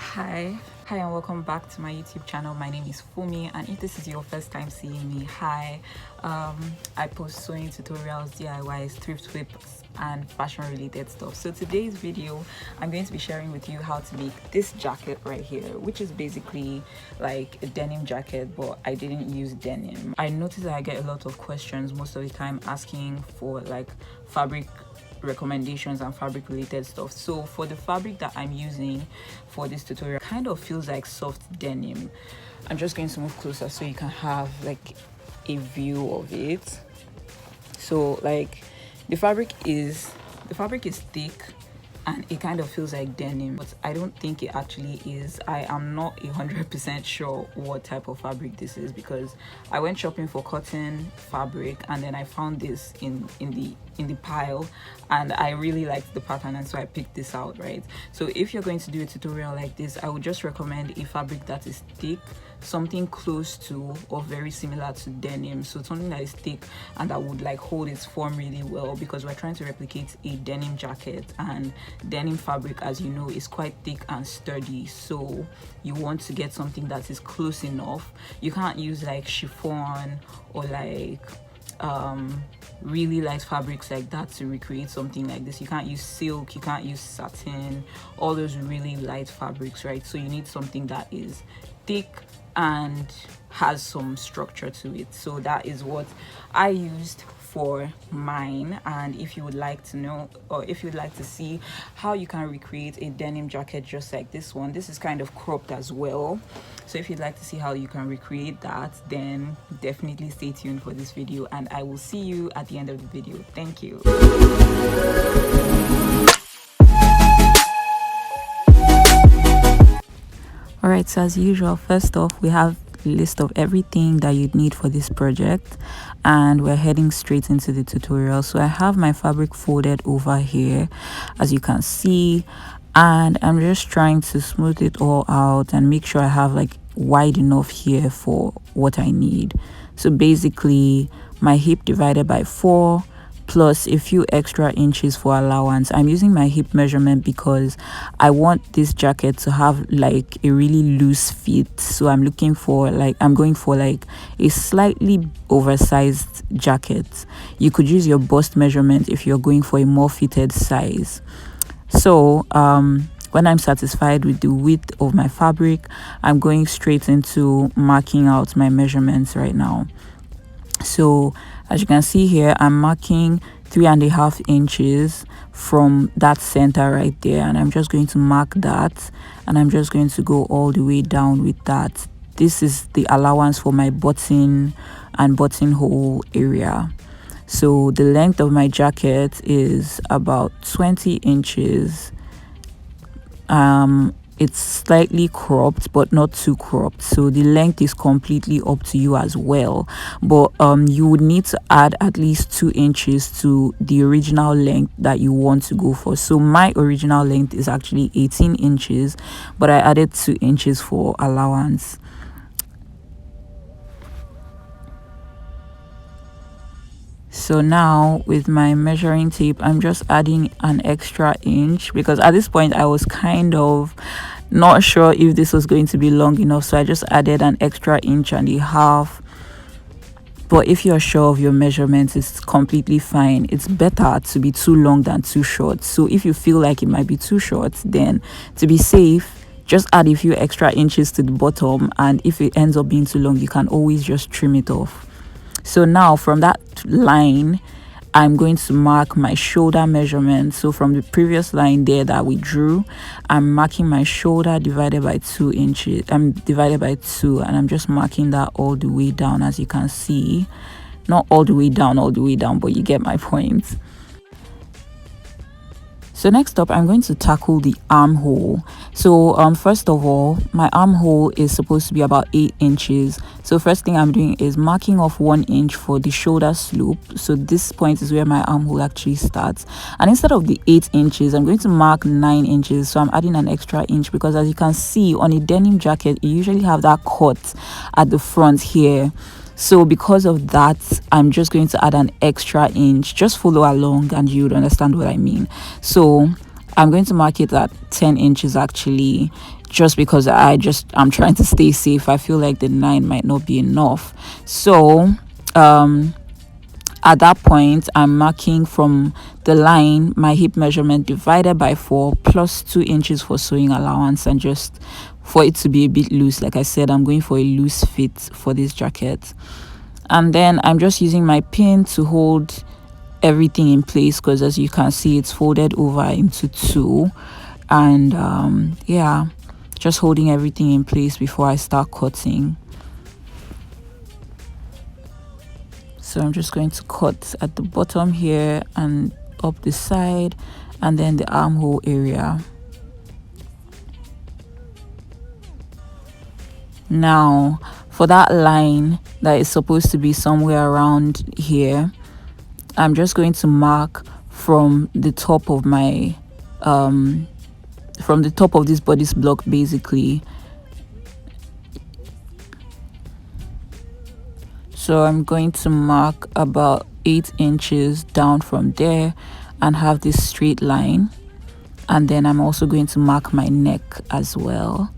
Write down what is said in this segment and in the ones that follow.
Hi and welcome back to my YouTube channel. My name is Fumi, and if this is your first time seeing me, hi. I post sewing tutorials, DIYs, thrift whips and fashion related stuff. So today's video, I'm going to be sharing with you how to make this jacket right here, which is basically like a denim jacket, but I didn't use denim. I noticed that I get a lot of questions most of the time asking for like fabric recommendations and fabric related stuff. So for the fabric that I'm using for this tutorial, kind of feels like soft denim. I'm just going to move closer so you can have like a view of it. So like the fabric is thick and it kind of feels like denim, but I don't think it actually is. I am not 100% sure what type of fabric this is, because I went shopping for cotton fabric and then I found this in the pile and I really liked the pattern, and so I picked this out, right? So if you're going to do a tutorial like this, I would just recommend a fabric that is thick, something close to or very similar to denim. So something that is thick and that would like hold its form really well, because we're trying to replicate a denim jacket, and denim fabric, as you know, is quite thick and sturdy. So you want to get something that is close enough. You can't use like chiffon or like really light fabrics like that to recreate something like this. You can't use silk, you can't use satin, all those really light fabrics, right? So you need something that is thick and has some structure to it. So that is what I used for mine. And if you would like to know, or if you'd like to see how you can recreate a denim jacket just like this one, this is kind of cropped as well. So if you'd like to see how you can recreate that, then definitely stay tuned for this video, and I will see you at the end of the video. Thank you. Alright, so as usual, first off, we have a list of everything that you'd need for this project, and we're heading straight into the tutorial. So I have my fabric folded over here, as you can see, and I'm just trying to smooth it all out and make sure I have like wide enough here for what I need. So basically my hip divided by 4 plus a few extra inches for allowance. I'm using my hip measurement because I want this jacket to have like a really loose fit. So I'm going for like a slightly oversized jacket. You could use your bust measurement if you're going for a more fitted size. So when I'm satisfied with the width of my fabric, I'm going straight into marking out my measurements right now. So as you can see here, I'm marking 3.5 inches from that center right there, and I'm just going to mark that, and I'm just going to go all the way down with that. This is the allowance for my button and buttonhole area. So the length of my jacket is about 20 inches. It's slightly cropped but not too cropped, so the length is completely up to you as well, but you would need to add at least 2 inches to the original length that you want to go for. So my original length is actually 18 inches, but I added 2 inches for allowance. So now with my measuring tape, I'm just adding an extra inch, because at this point I was kind of not sure if this was going to be long enough, so I just added an extra 1.5 inches. But if you're sure of your measurements, it's completely fine. It's better to be too long than too short. So if you feel like it might be too short, then to be safe, just add a few extra inches to the bottom, and if it ends up being too long, you can always just trim it off. So now from that line, I'm going to mark my shoulder measurement. So from the previous line there that we drew, I'm marking my shoulder divided by 2 inches. I'm divided by 2, and I'm just marking that all the way down, as you can see. Not all the way down, but you get my point. So next up, I'm going to tackle the armhole. So first of all, my armhole is supposed to be about 8 inches. So first thing I'm doing is marking off 1 inch for the shoulder slope. So this point is where my armhole actually starts. And instead of the 8 inches, I'm going to mark 9 inches. So I'm adding an extra inch, because as you can see on a denim jacket, you usually have that cut at the front here. So because of that, I'm just going to add an extra inch. Just follow along and you would understand what I mean. So I'm going to mark it at 10 inches actually, just because I'm trying to stay safe. I feel like the 9 might not be enough. So at that point, I'm marking from the line my hip measurement divided by 4 plus 2 inches for sewing allowance, and just for it to be a bit loose. Like I said, I'm going for a loose fit for this jacket. And then I'm just using my pin to hold everything in place, because as you can see, it's folded over into 2. And yeah, just holding everything in place before I start cutting. So I'm just going to cut at the bottom here and up the side, and then the armhole area. Now for that line that is supposed to be somewhere around here, I'm just going to mark from the top of my from the top of this bodice block basically. So I'm going to mark about 8 inches down from there and have this straight line. And then I'm also going to mark my neck as well.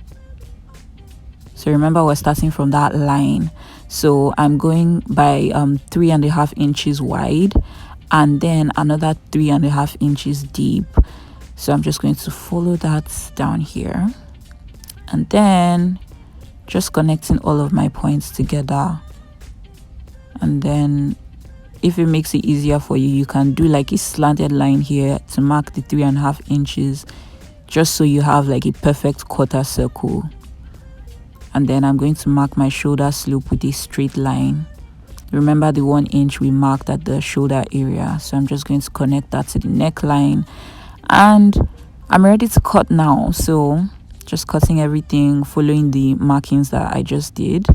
So remember, we're starting from that line. So I'm going by 3.5 inches wide, and then another 3.5 inches deep. So I'm just going to follow that down here, and then just connecting all of my points together. And then if it makes it easier for you, you can do like a slanted line here to mark the 3.5 inches, just so you have like a perfect quarter circle. And then I'm going to mark my shoulder slope with a straight line. Remember the 1 inch we marked at the shoulder area. So I'm just going to connect that to the neckline, and I'm ready to cut now. So just cutting everything, following the markings that I just did.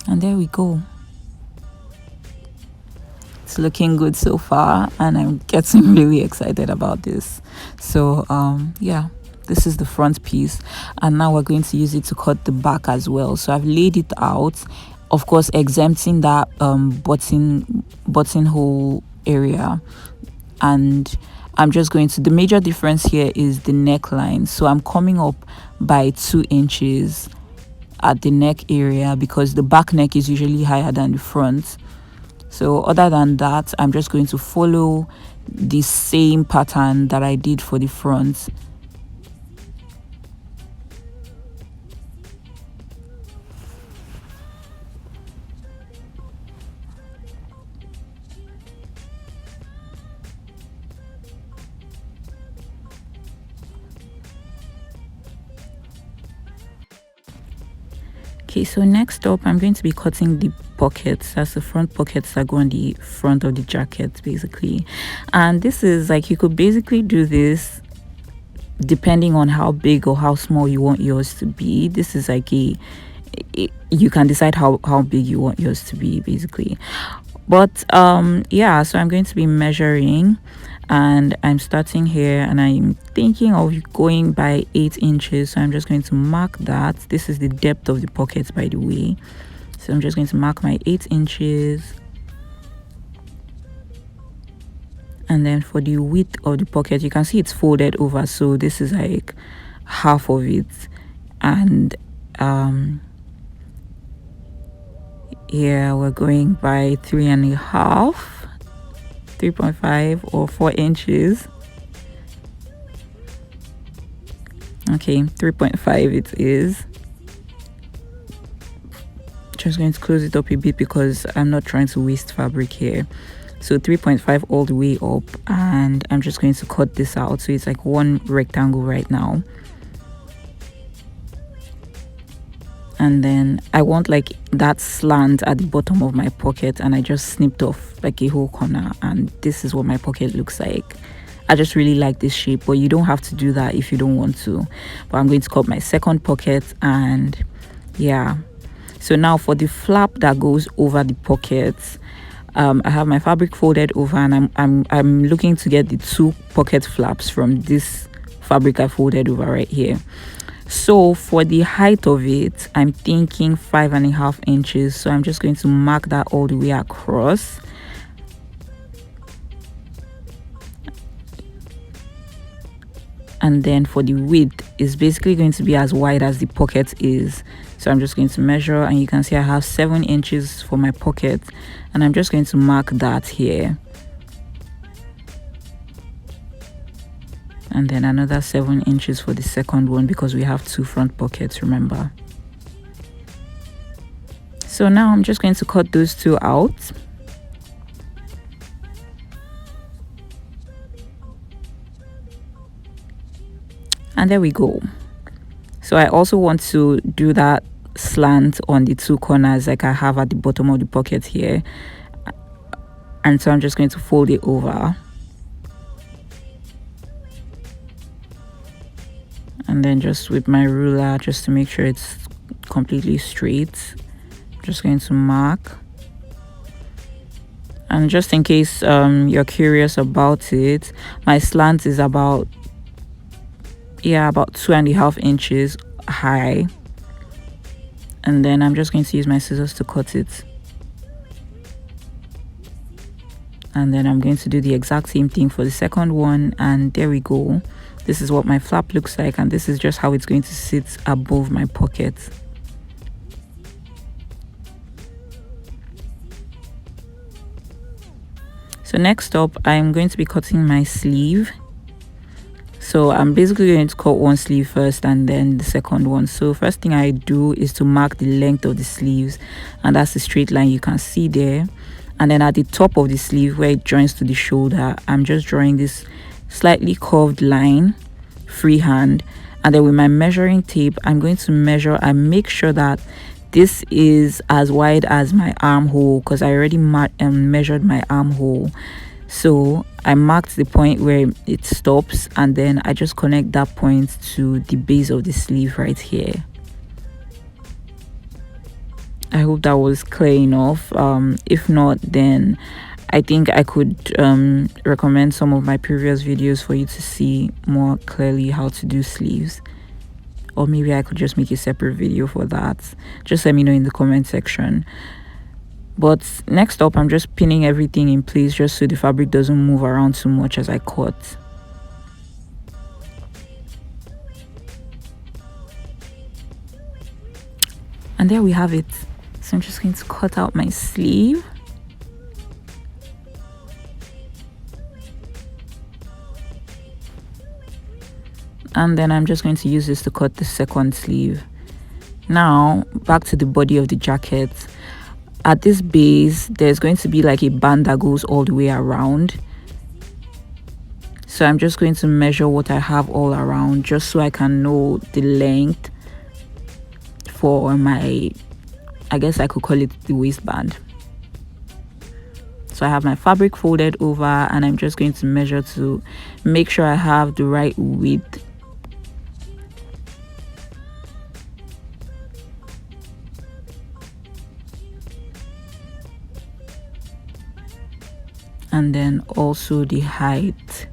And there we go. It's looking good so far, and I'm getting really excited about this. So yeah, this is the front piece, and now we're going to use it to cut the back as well. So I've laid it out, of course exempting that buttonhole area, and I'm just going to, the major difference here is the neckline. So I'm coming up by 2 inches at the neck area, because the back neck is usually higher than the front. So other than that, I'm just going to follow the same pattern that I did for the front. Okay, so next up, I'm going to be cutting the pockets. That's the front pockets that go on the front of the jacket basically. And this is like, you could basically do this depending on how big or how small you want yours to be. This is like you can decide how big you want yours to be basically. But yeah, so I'm going to be measuring, and I'm starting here, and I'm thinking of going by 8 inches. So I'm just going to mark that. This is the depth of the pockets, by the way. So I'm just going to mark my 8 inches, and then for the width of the pocket, you can see it's folded over, so this is like half of it. And here we're going by 3.5, 3.5 or 4 inches. Okay, 3.5 it is. Just going to close it up a bit because I'm not trying to waste fabric here. So 3.5 all the way up, and I'm just going to cut this out, so it's like one rectangle right now. And then I want like that slant at the bottom of my pocket, and I just snipped off like a whole corner, and this is what my pocket looks like. I just really like this shape, but you don't have to do that if you don't want to. But I'm going to cut my second pocket, and yeah. So now for the flap that goes over the pockets, I have my fabric folded over, and I'm looking to get the 2 pocket flaps from this fabric I folded over right here. So for the height of it, I'm thinking 5.5 inches. So I'm just going to mark that all the way across. And then for the width, is basically going to be as wide as the pocket is. So I'm just going to measure, and you can see I have 7 inches for my pocket, and I'm just going to mark that here. And then another 7 inches for the second one, because we have 2 front pockets, remember. So now I'm just going to cut those 2 out. And there we go. So I also want to do that slant on the 2 corners like I have at the bottom of the pocket here. And so I'm just going to fold it over. And then just with my ruler, just to make sure it's completely straight, I'm just going to mark. And just in case you're curious about it, my slant is about 2.5 inches high. And then I'm just going to use my scissors to cut it. And then I'm going to do the exact same thing for the second one, and there we go. This is what my flap looks like, and this is just how it's going to sit above my pocket. So next up, I'm going to be cutting my sleeve. So I'm basically going to cut one sleeve first and then the second one. So first thing I do is to mark the length of the sleeves, and that's the straight line you can see there. And then at the top of the sleeve where it joins to the shoulder, I'm just drawing this slightly curved line freehand, and then with my measuring tape I'm going to measure and make sure that this is as wide as my armhole, because I already measured my armhole. So I marked the point where it stops, and then I just connect that point to the base of the sleeve right here. I hope that was clear enough. If not, then I think I could recommend some of my previous videos for you to see more clearly how to do sleeves, or maybe I could just make a separate video for that. Just let me know in the comment section. But next up, I'm just pinning everything in place just so the fabric doesn't move around too much as I cut. And there we have it. So I'm just going to cut out my sleeve. And then I'm just going to use this to cut the second sleeve. Now back to the body of the jacket. At this base, there's going to be like a band that goes all the way around. So I'm just going to measure what I have all around, just so I can know the length for my, I guess I could call it the waistband. So I have my fabric folded over, and I'm just going to measure to make sure I have the right width. And then also the height.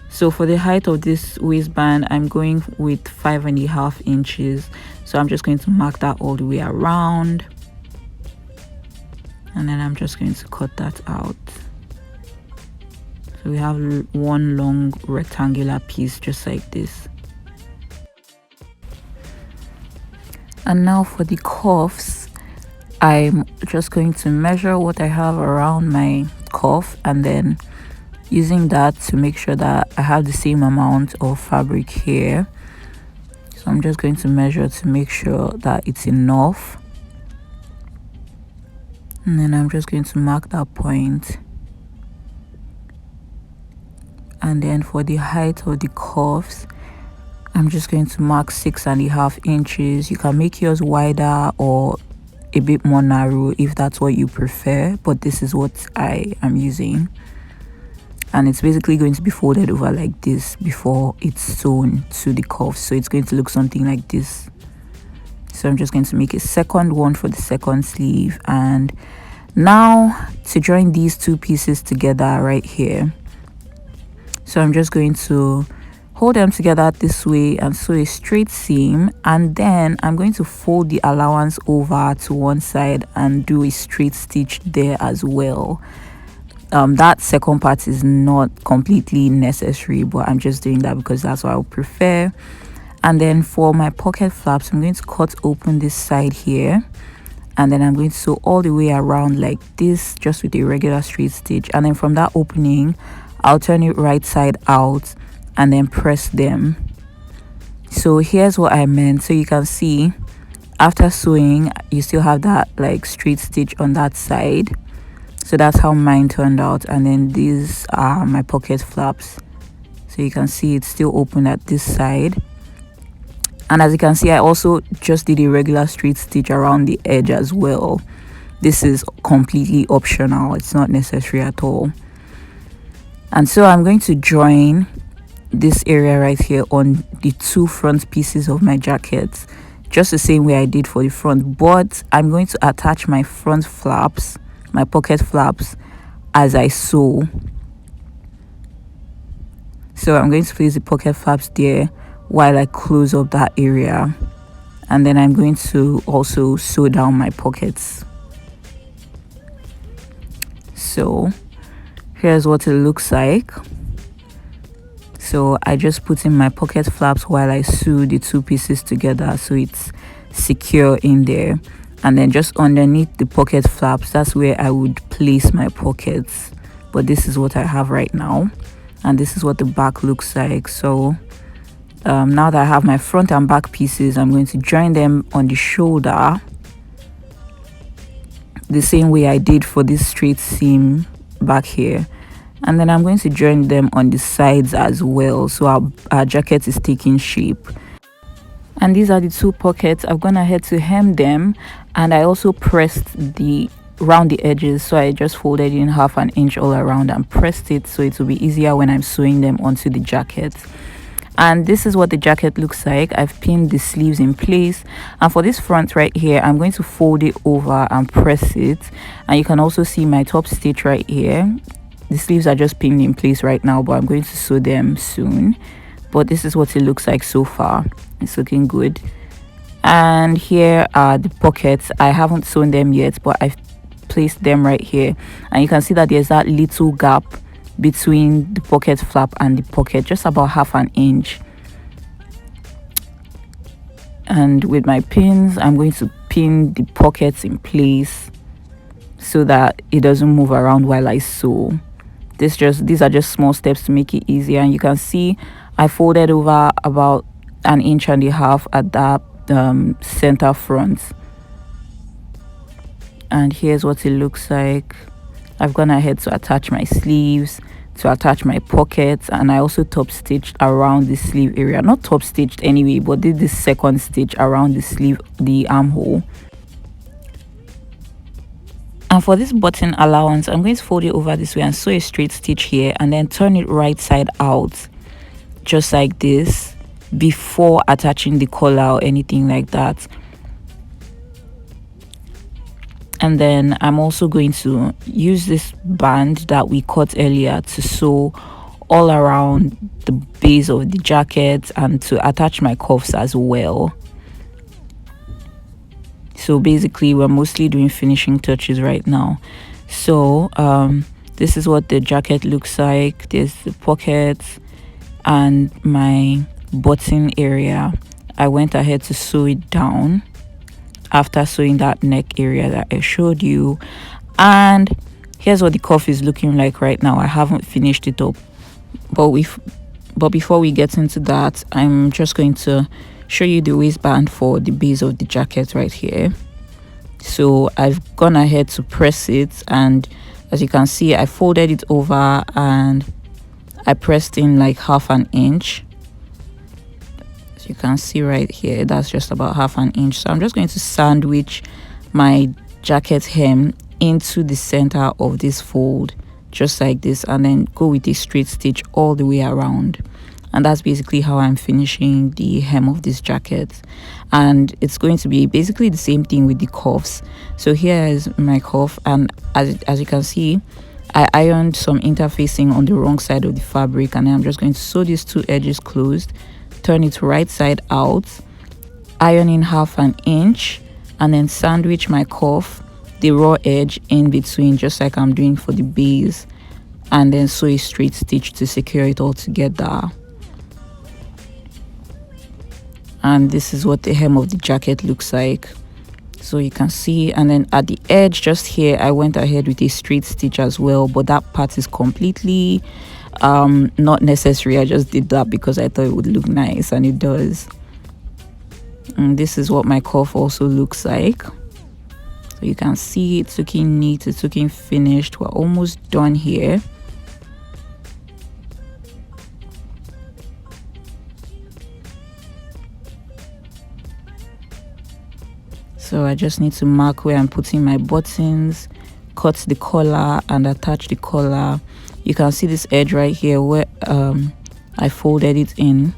So for the height of this waistband, I'm going with 5.5 inches. So I'm just going to mark that all the way around, and then I'm just going to cut that out. So we have one long rectangular piece just like this. And now for the cuffs, I'm just going to measure what I have around my cuff, and then using that to make sure that I have the same amount of fabric here. So I'm just going to measure to make sure that it's enough, and then I'm just going to mark that point. And then for the height of the cuffs, I'm just going to mark 6.5 inches. You can make yours wider or a bit more narrow if that's what you prefer, but this is what I am using. And it's basically going to be folded over like this before it's sewn to the cuff, so it's going to look something like this. So I'm just going to make a second one for the second sleeve. And now to join these two pieces together right here, so I'm just going to hold them together this way and sew a straight seam, and then I'm going to fold the allowance over to one side and do a straight stitch there as well. That second part is not completely necessary, but I'm just doing that because that's what I would prefer. And then for my pocket flaps, I'm going to cut open this side here, and then I'm going to sew all the way around like this, just with a regular straight stitch. And then from that opening, I'll turn it right side out and then press them. So here's what I meant. So you can see after sewing, you still have that like straight stitch on that side. So that's how mine turned out. And then these are my pocket flaps. So you can see it's still open at this side. And as you can see, I also just did a regular straight stitch around the edge as well. This is completely optional, it's not necessary at all. And so I'm going to join this area right here on the two front pieces of my jacket, just the same way I did for the front, but I'm going to attach my front flaps, my pocket flaps, as I sew. So I'm going to place the pocket flaps there while I close up that area, and then I'm going to also sew down my pockets. So here's what it looks like. So I just put in my pocket flaps while I sew the two pieces together so it's secure in there, and then just underneath the pocket flaps, that's where I would place my pockets. But this is what I have right now, and this is what the back looks like. So now that I have my front and back pieces, I'm going to join them on the shoulder the same way I did for this straight seam back here, and then I'm going to join them on the sides as well, so our jacket is taking shape. And these are the two pockets. I've gone ahead to hem them, and I also pressed the round the edges, so I just folded in 1/2 inch all around and pressed it so it will be easier when I'm sewing them onto the jacket. And this is what the jacket looks like. I've pinned the sleeves in place, and for this front right here, I'm going to fold it over and press it. And you can also see my top stitch right here. The sleeves are just pinned in place right now, but I'm going to sew them soon. But this is what it looks like so far. It's looking good. And here are the pockets. I haven't sewn them yet, but I've placed them right here, and you can see that there's that little gap between the pocket flap and the pocket, just about 1/2 inch. And with my pins, I'm going to pin the pockets in place so that it doesn't move around while I sew. These are just small steps to make it easier. And you can see I folded over about 1.5 inches at that center front. And here's what it looks like. I've gone ahead to attach my sleeves, to attach my pockets, and I also top stitched around the sleeve area. Not top stitched anyway, but did this second stitch around the sleeve, the armhole. And for this button allowance, I'm going to fold it over this way and sew a straight stitch here, and then turn it right side out, just like this, before attaching the collar or anything like that. And then I'm also going to use this band that we cut earlier to sew all around the base of the jacket and to attach my cuffs as well. So basically we're mostly doing finishing touches right now. So this is what the jacket looks like. There's the pockets and my button area. I went ahead to sew it down after sewing that neck area that I showed you. And here's what the cuff is looking like right now. I haven't finished it up, but before we get into that, I'm just going to show you the waistband for the base of the jacket right here. So I've gone ahead to press it, and as you can see, I folded it over and I pressed in like 1/2 inch. You can see right here, that's just about 1/2 inch. So I'm just going to sandwich my jacket hem into the center of this fold, just like this, and then go with a straight stitch all the way around. And that's basically how I'm finishing the hem of this jacket. And it's going to be basically the same thing with the cuffs. So here is my cuff, and as you can see, I ironed some interfacing on the wrong side of the fabric, and then I'm just going to sew these two edges closed, turn it right side out, iron in 1/2 inch, and then sandwich my cuff, the raw edge in between, just like I'm doing for the base, and then sew a straight stitch to secure it all together. And this is what the hem of the jacket looks like, so you can see. And then at the edge just here, I went ahead with a straight stitch as well, but that part is completely not necessary. I just did that because I thought it would look nice, and it does. And this is what my cuff also looks like, so you can see it's looking neat, it's looking finished. We're almost done here. So I just need to mark where I'm putting my buttons, cut the collar, and attach the collar. You can see this edge right here where I folded it in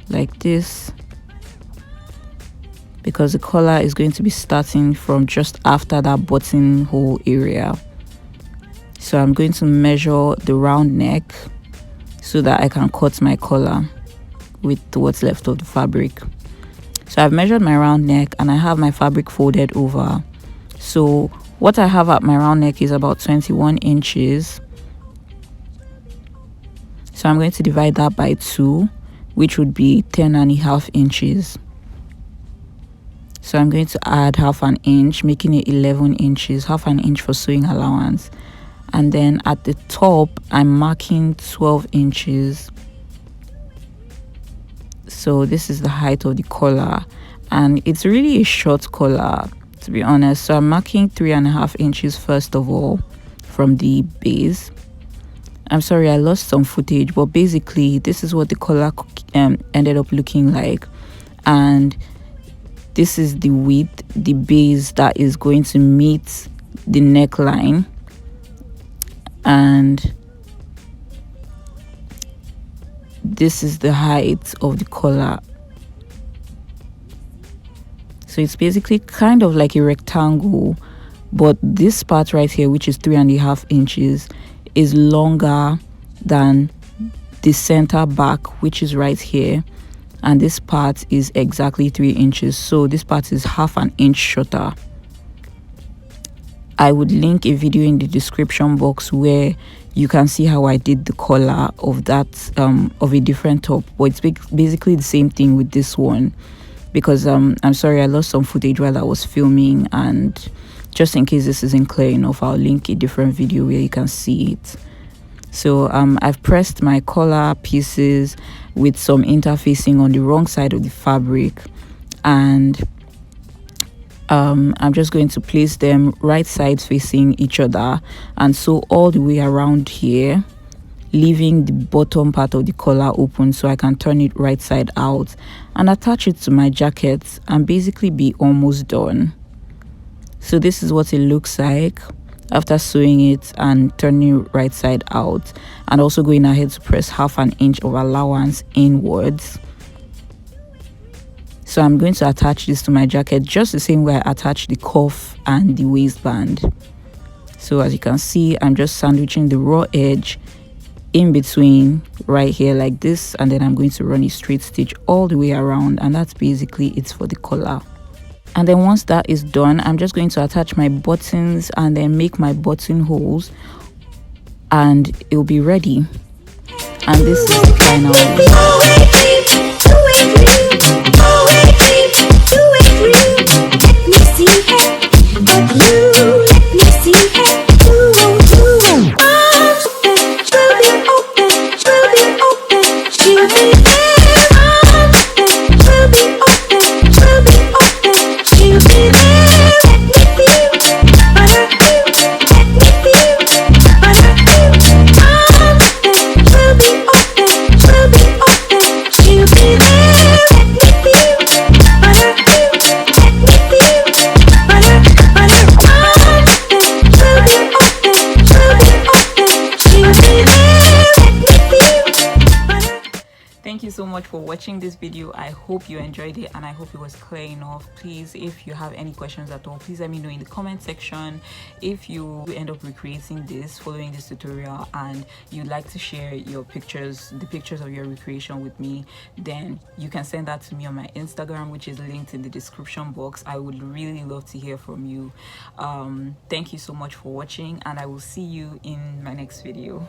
like this, because the collar is going to be starting from just after that buttonhole area. So I'm going to measure the round neck so that I can cut my collar with what's left of the fabric. So I've measured my round neck and I have my fabric folded over. So what I have at my round neck is about 21 inches. So I'm going to divide that by 2, which would be 10.5 inches. So I'm going to add 1/2 inch, making it 11 inches, 1/2 inch for sewing allowance. And then at the top, I'm marking 12 inches. So this is the height of the collar, and it's really a short collar, to be honest. So I'm marking 3.5 inches first of all from the base. I'm sorry, I lost some footage, but basically this is what the collar ended up looking like. And this is the width, the base that is going to meet the neckline, and this is the height of the collar. So it's basically kind of like a rectangle, but this part right here, which is 3.5 inches, is longer than the center back, which is right here, and this part is exactly 3 inches. So this part is 1/2 inch shorter. I would link a video in the description box where you can see how I did the collar of that of a different top, but it's basically the same thing with this one, because I'm sorry, I lost some footage while I was filming, and just in case this isn't clear enough, I'll link a different video where you can see it. So I've pressed my collar pieces with some interfacing on the wrong side of the fabric, and I'm just going to place them right sides facing each other and sew all the way around here, leaving the bottom part of the collar open so I can turn it right side out and attach it to my jacket and basically be almost done. So this is what it looks like after sewing it and turning it right side out, and also going ahead to press 1/2 inch of allowance inwards. So I'm going to attach this to my jacket just the same way I attach the cuff and the waistband. So as you can see, I'm just sandwiching the raw edge in between right here like this, and then I'm going to run a straight stitch all the way around, and that's basically it for the collar. And then once that is done, I'm just going to attach my buttons and then make my buttonholes, and it'll be ready. And this is the final so much for watching this video. I hope you enjoyed it and I hope it was clear enough. Please, if you have any questions at all, please let me know in the comment section. If you end up recreating this, following this tutorial, and you'd like to share your pictures, the pictures of your recreation with me, then you can send that to me on my Instagram, which is linked in the description box. I would really love to hear from you. Thank you so much for watching, and I will see you in my next video.